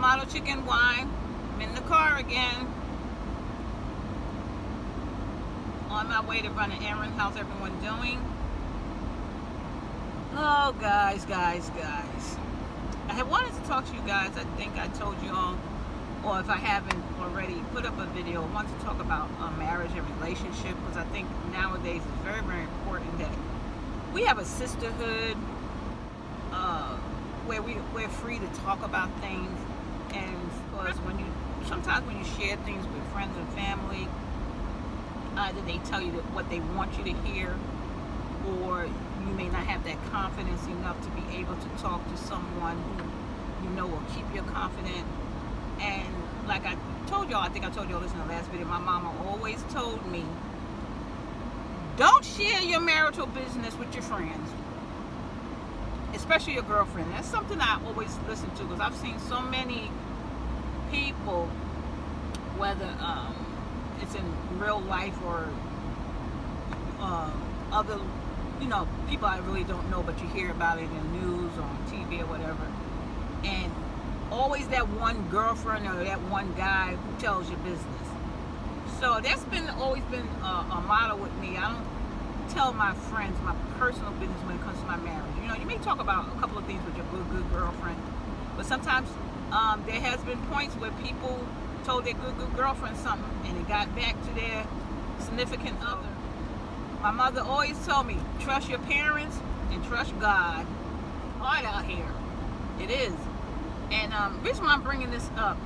Modelchickny. I'm in the car again. On my way to run an errand. How's everyone doing? Oh, guys. I had wanted to talk to you guys. I think I told you all, or if I haven't already put up a video, I want to talk about marriage and relationship, because I think nowadays it's very, very important that we have a sisterhood where we're free to talk about things. And because sometimes when you share things with friends and family, either they tell you what they want you to hear, or you may not have that confidence enough to be able to talk to someone who you know will keep you confident. And like I told y'all, I think I told y'all this in the last video, my mama always told me, don't share your marital business with your friends, especially your girlfriend. That's something I always listen to, because I've seen so many people, whether it's in real life or other, people I really don't know, but you hear about it in the news or on TV or whatever, and always that one girlfriend or that one guy who tells your business. So that's always been a motto with me. I don't tell my friends my personal business when it comes to my marriage. You may talk about a couple of things with your good girlfriend, but sometimes there has been points where people told their good girlfriend something and it got back to their significant other. My mother always told me, trust your parents and trust God. Hard out here. It is. And the reason why I'm bringing this up,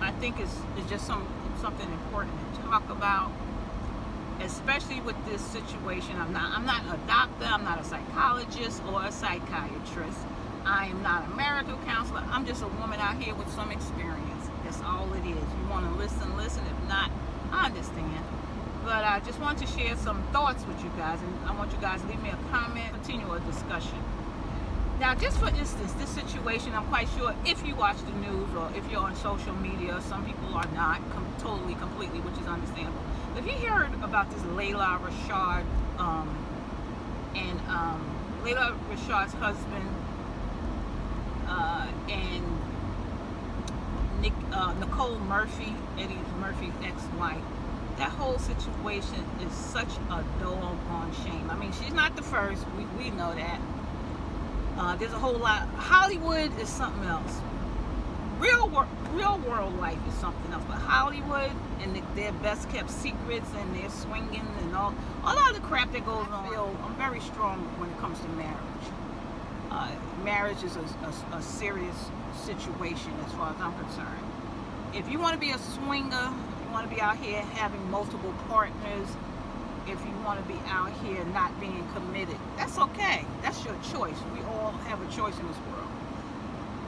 I think is just something important to talk about, especially with this situation. I'm not a doctor, I'm not a psychologist or a psychiatrist. I am not a marital counselor. I'm just a woman out here with some experience. That's all it is. You want to listen. If not, I understand. But I just want to share some thoughts with you guys, and I want you guys to leave me a comment, continue a discussion. Now, just for instance, this situation, I'm quite sure if you watch the news or if you're on social media, some people are not totally, completely, which is understandable. If you heard about this Layla Rashad and Layla Rashad's husband and Nicole Murphy, Eddie Murphy's ex-wife, that whole situation is such a doggone shame. I mean, she's not the first. We know that. There's a whole lot. Hollywood is something else. Real world life is something else. But Hollywood and their best kept secrets and their swinging and all of the crap that goes on. I'm very strong when it comes to marriage. Marriage is a serious situation as far as I'm concerned. If you want to be a swinger, if you want to be out here having multiple partners, if you want to be out here not being committed, that's okay. That's your choice. We all have a choice in this world.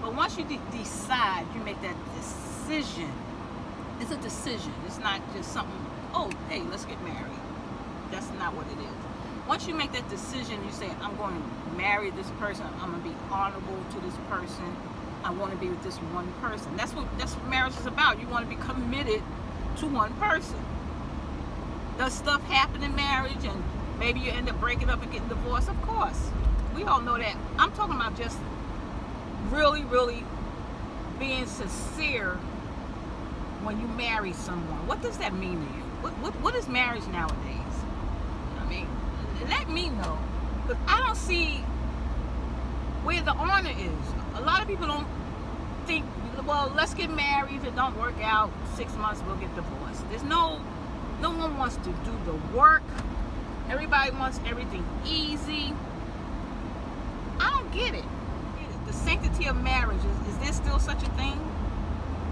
But once you decide, you make that decision. It's a decision. It's not just something, oh, hey, let's get married. That's not what it is. Once you make that decision, you say, I'm going to marry this person. I'm going to be honorable to this person. I want to be with this one person. That's what marriage is about. You want to be committed to one person. Does stuff happen in marriage and maybe you end up breaking up and getting divorced? Of course. We all know that. I'm talking about just really, really being sincere when you marry someone. What does that mean to you? What is marriage nowadays? I mean, let me know. Because I don't see where the honor is. A lot of people don't think, well, let's get married. If it don't work out, 6 months, we'll get divorced. No one wants to do the work. Everybody wants everything easy. I don't get it. The sanctity of marriage, is there still such a thing?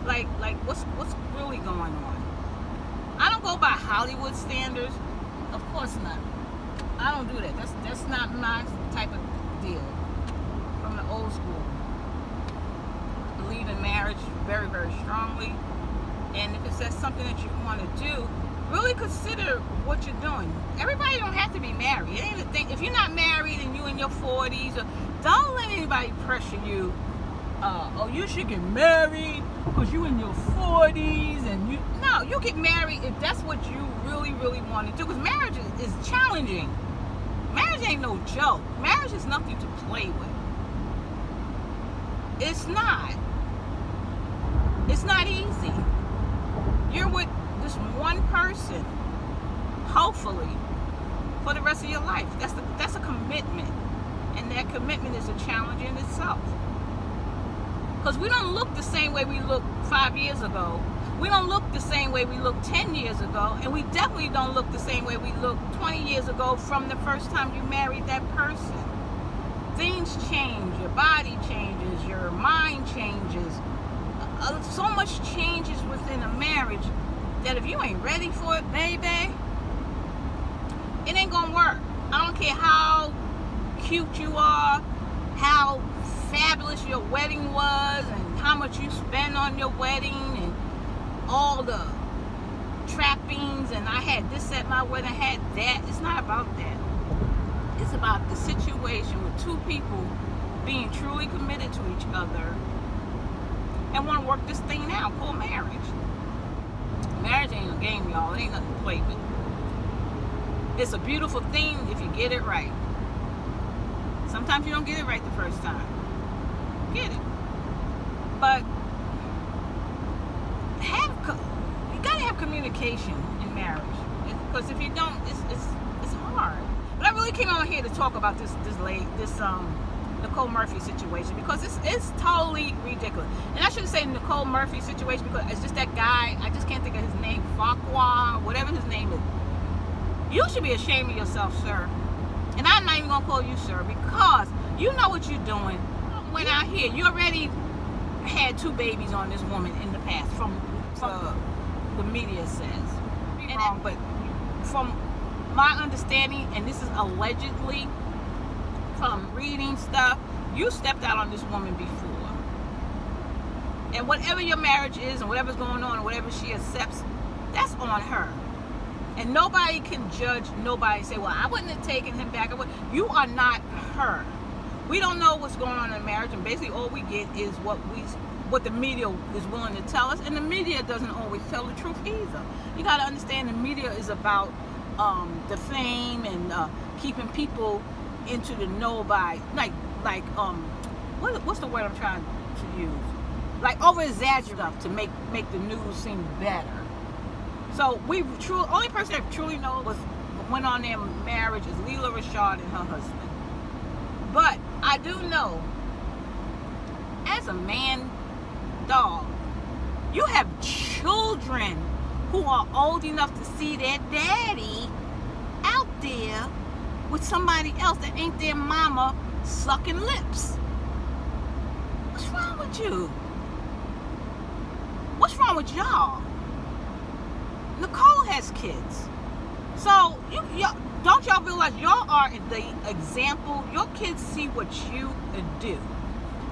Like what's really going on? I don't go by Hollywood standards. Of course not. I don't do that. That's not my type of deal. From the old school. Believe in marriage very, very strongly. And if it says something that you want to do, really consider what you're doing. Everybody don't have to be married. It ain't a thing. If you're not married and you in your 40s, don't let anybody pressure you. Oh, you should get married because you in your 40s and you get married if that's what you really, really want to do. Because marriage is challenging. Marriage ain't no joke. Marriage is nothing to play with. It's not. It's not easy. You're with this one person, hopefully, for the rest of your life. That's a commitment. And that commitment is a challenge in itself. Because we don't look the same way we looked 5 years ago. We don't look the same way we looked 10 years ago. And we definitely don't look the same way we looked 20 years ago from the first time you married that person. Things change. Your body changes. Your mind changes. So much changes within a marriage that if you ain't ready for it, baby, it ain't gonna work. I don't care how cute you are, how fabulous your wedding was, and how much you spend on your wedding, and all the trappings, and I had this at my wedding, I had that. It's not about that. It's about the situation with two people being truly committed to each other and want to work this thing out called marriage. Marriage ain't a game, y'all. It ain't nothing to play with. It's a beautiful thing if you get it right. Sometimes you don't get it right the first time. Get it. But you gotta have communication in marriage. Because if you don't, it's hard. But I really came on here to talk about this Nicole Murphy situation, because it's totally ridiculous. And I shouldn't say Nicole Murphy situation because it's just that guy. I just can't think of his name. Farquhar, whatever his name is. You should be ashamed of yourself, sir. And I'm not even gonna call you sir, because you know what you're doing. Went out here, you already had 2 babies on this woman in the past, from the media says. But from my understanding, and this is allegedly from reading stuff, you stepped out on this woman before. And whatever your marriage is, and whatever's going on, and whatever she accepts, that's on her. And nobody can judge nobody and say, well, I wouldn't have taken him back. You are not her. We don't know what's going on in marriage, and basically all we get is what the media is willing to tell us, and the media doesn't always tell the truth either. You got to understand, the media is about the fame and keeping people into the know by what's the word I'm trying to use? Like over exaggerate stuff to make the news seem better. So only person that truly knows went on their marriage is Leila Rashad and her husband. But I do know, as a man, dog, you have children who are old enough to see their daddy out there with somebody else that ain't their mama sucking lips. What's wrong with you? What's wrong with y'all? Nicole has kids. So don't y'all realize y'all are the example? Your kids see what you do.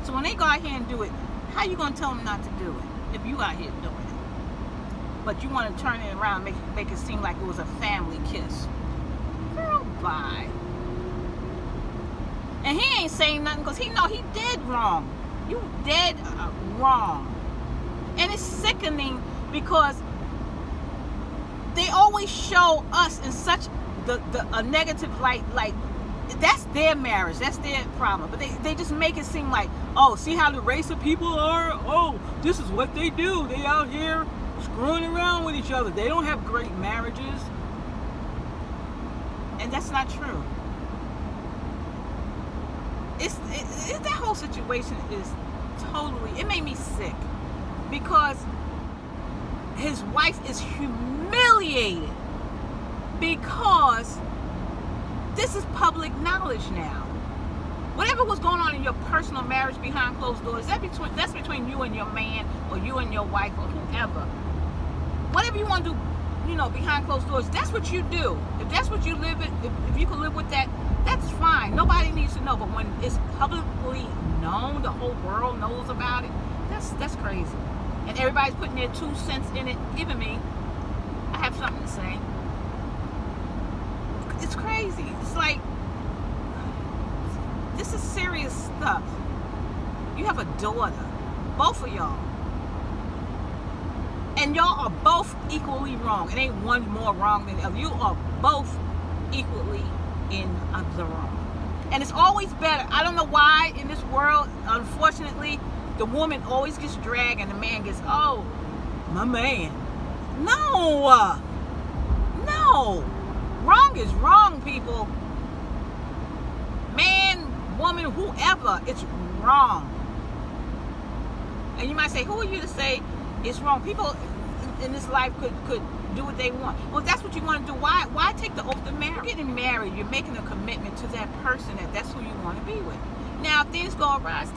So when they go out here and do it, how you gonna tell them not to do it if you out here doing it? But you want to turn it around, make it seem like it was a family kiss. Girl, bye. And he ain't saying nothing because he know he did wrong. You dead wrong. And it's sickening because they always show us in such a negative light, like that's their marriage, that's their problem. But they just make it seem like, oh, see how the race of people are? Oh, this is what they do. They out here screwing around with each other. They don't have great marriages. And that's not true. That whole situation is totally, it made me sick, because his wife is humiliated because this is public knowledge now. Whatever was going on in your personal marriage behind closed doors, that's between you and your man, or you and your wife, or whoever. Whatever you want to do, behind closed doors, that's what you do. If that's what you live with, if you can live with that, that's fine. Nobody needs to know. But when it's publicly known, the whole world knows about it, that's crazy. And everybody's putting their 2 cents in it. Even me, I have something to say. It's crazy. It's like, this is serious stuff. You have a daughter, both of y'all, and y'all are both equally wrong. It ain't one more wrong than the other. You are both equally in the wrong. And it's always better. I don't know why in this world, unfortunately, the woman always gets dragged and the man gets, oh, my man. No. No. Wrong is wrong, people. Man, woman, whoever, it's wrong. And you might say, who are you to say it's wrong? People in this life could do what they want. Well, if that's what you want to do, why take the oath of marriage? You're getting married, you're making a commitment to that person that's who you want to be with. Now, if things go arise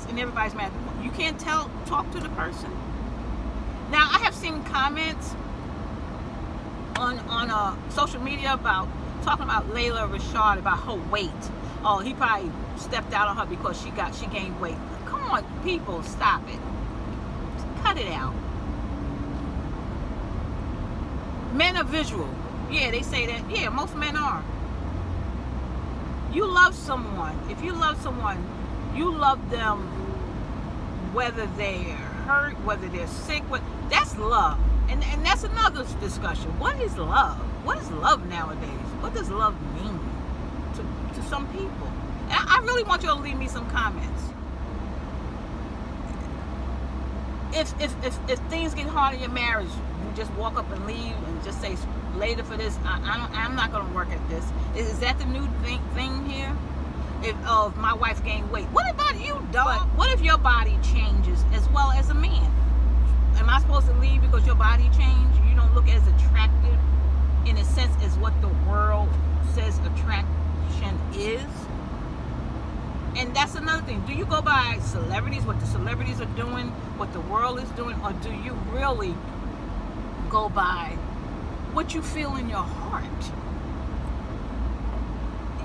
and everybody's mad. You can't talk to the person. Now, I have seen comments on social media about talking about Layla Rashad, about her weight. Oh, he probably stepped out on her because she gained weight. Come on, people, stop it. Cut it out. Men are visual. Yeah, they say that. Yeah, most men are. You love someone. If you love someone, you love them whether they're hurt, whether they're sick. That's love. And that's another discussion. What is love? What is love nowadays? What does love mean to some people? And I really want you to leave me some comments. If things get hard in your marriage, you just walk up and leave and just say later for this. I'm not going to work at this. Is that the new thing here? If my wife gained weight, what about you, dog? What if your body changes as well as a man? Am I supposed to leave because your body changed? You don't look as attractive in a sense as what the world says attraction is. And that's another thing. Do you go by celebrities, what the celebrities are doing, what the world is doing, or do you really go by what you feel in your heart?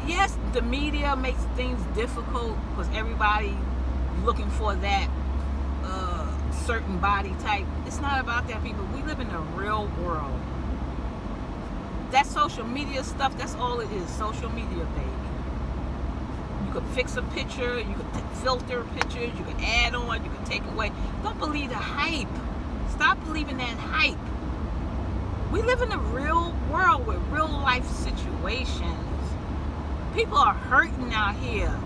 Yes, the media makes things difficult because everybody looking for that certain body type. It's not about that, people. We live in a real world. That social media stuff, that's all it is. Social media, baby. You could fix a picture, you could filter pictures, you could add on, you could take away. Don't believe the hype. Stop believing that hype. We live in a real world with real life situations. People are hurting out here.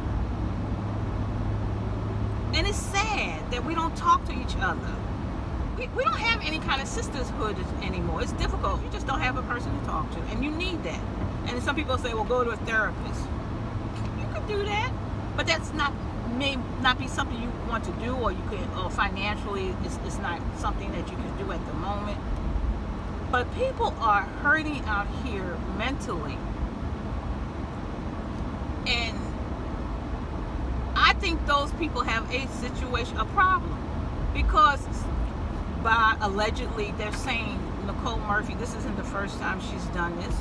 And it's sad that we don't talk to each other. We don't have any kind of sisterhood anymore. It's difficult. You just don't have a person to talk to. And you need that. And some people say, well, go to a therapist. You could do that. But that's may not be something you want to do, or you could, or financially, it's not something that you can do at the moment. But people are hurting out here mentally. And I think those people have a problem, because allegedly they're saying Nicole Murphy, this isn't the first time she's done this,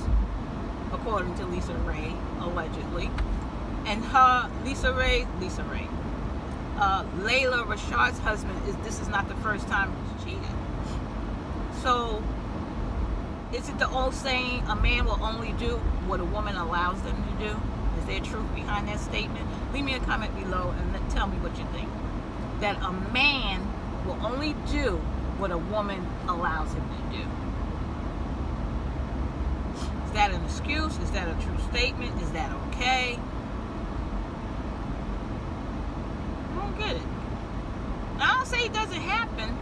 according to Lisa Ray, allegedly. And Layla Rashad's husband, this is not the first time he's cheated. So is it the old saying, a man will only do what a woman allows them to do? Is there truth behind that statement? Leave me a comment below and tell me what you think. That a man will only do what a woman allows him to do. Is that an excuse? Is that a true statement? Is that okay? I don't get it. I don't say it doesn't happen,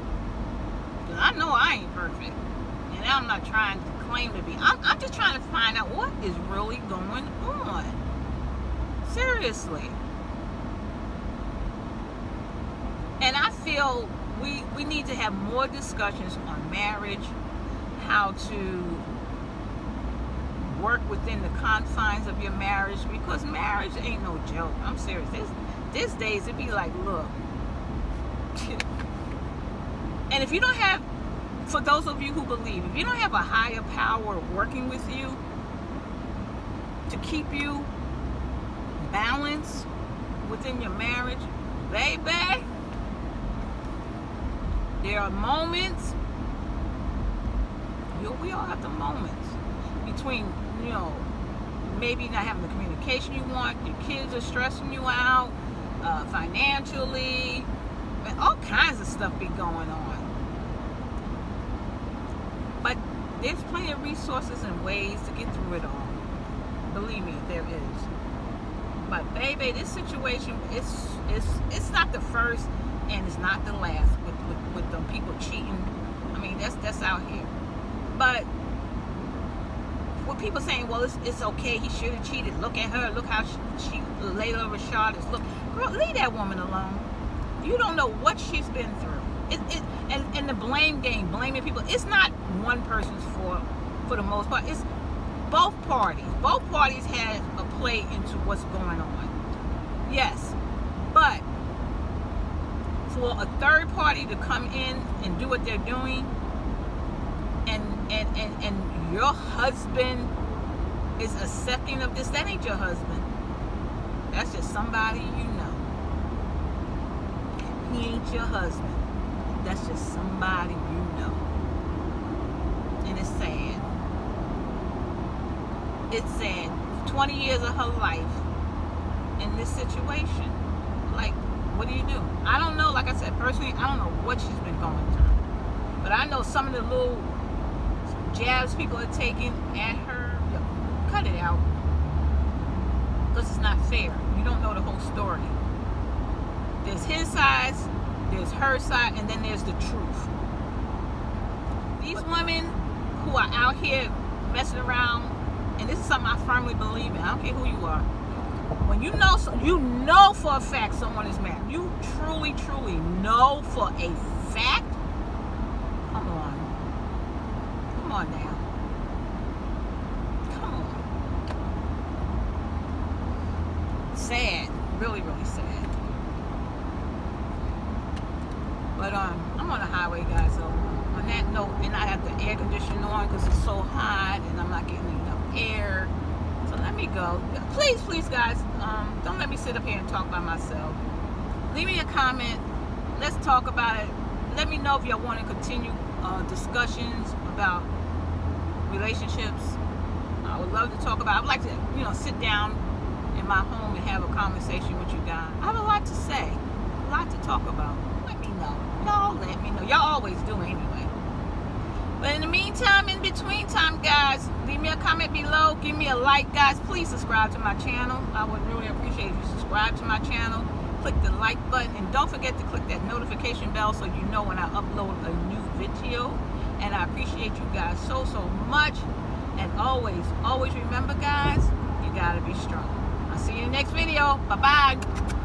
because I know I ain't perfect. And I'm not trying to claim to be. I'm just trying to find out what is really going on. Seriously. And I feel we need to have more discussions on marriage, how to work within the confines of your marriage, because marriage ain't no joke. I'm serious. These days it be like, look. And if you don't have, for those of you who believe, if you don't have a higher power working with you to keep you balanced within your marriage, baby, there are moments, we all have the moments between, maybe not having the communication you want, your kids are stressing you out, financially, all kinds of stuff be going on. But there's plenty of resources and ways to get through it all. Believe me, there is. But baby, this situation, it's not the first and it's not the last with the people cheating. I mean, that's out here. But with people saying, well, it's okay, he should have cheated. Look at her. Look how she Layla Rashad is. Look, girl, leave that woman alone. You don't know what she's been through. And the blame game, blaming people. It's not one person's fault for the most part. It's both parties. Both parties had a play into what's going on. Yes, but for a third party to come in and do what they're doing, and your husband is accepting of this, that ain't your husband. That's just somebody you know. He ain't your husband. That's just somebody you know. And it's sad. It's sad. 20 years of her life in this situation. Like, what do you do? I don't know. Like I said, personally, I don't know what she's been going through. But I know some of the little jabs people are taking at her. Cut it out. Because it's not fair. You don't know the whole story. There's his side, there's her side, and then there's the truth. These women who are out here messing around, and this is something I firmly believe in. I don't care who you are. When you know for a fact someone is married. You truly know for a fact. Come on. Come on now. Come on. Sad. Really sad. But I'm on the highway, guys. So on that note, and I have the air conditioning on because it's so hot and I'm not getting enough air. So let me go. Please, guys, don't let me sit up here and talk by myself. Leave me a comment. Let's talk about it. Let me know if y'all want to continue discussions about relationships. I would love to talk about. I would like to, sit down in my home and have a conversation with you guys. I have a lot to say, a lot to talk about. Let me know. Y'all let me know. Y'all always do anyway. But in the meantime, in between time, guys, leave me a comment below. Give me a like, guys. Please subscribe to my channel. I would really appreciate if you subscribe to my channel. Click the like button. And don't forget to click that notification bell so you know when I upload a new video. And I appreciate you guys so much. And always remember, guys, you got to be strong. I'll see you in the next video. Bye-bye.